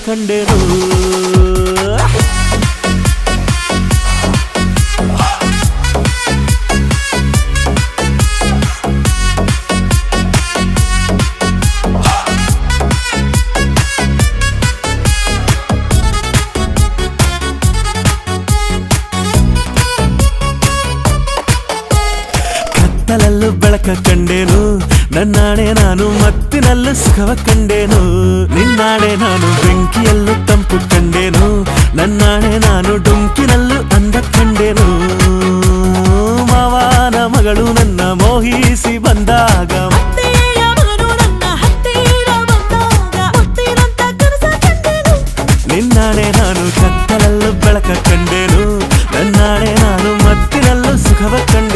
ಕಂಡೆನು ಕತ್ತಲಲ್ಲೂ ಬೆಳಕ ಕಂಡೇನು ನನ್ನಾಣೆ ನಾನು ಮತ್ತಿನಲ್ಲೂ ಸುಖವ ಕಂಡೇನು ನಿನ್ನಾಣೆ ನಾನು ಬೆಂಕಿಯಲ್ಲೂ ತಂಪು ಕಂಡೇನು ನನ್ನಾಣೆ ನಾನು ಡುಂಕಿನಲ್ಲೂ ಅಂದ ಕಂಡೇನು ಮಾವನ ಮಗಳು ನನ್ನ ಮೋಹಿಸಿ ಬಂದಾಗ ನಿನ್ನಾಣೆ ನಾನು ಕತ್ತಲಲ್ಲೂ ಬೆಳಕ ಕಂಡೇನು ನನ್ನಾಣೆ ನಾನು ಮತ್ತಿನಲ್ಲೂ ಸುಖವ ಕಂಡೆ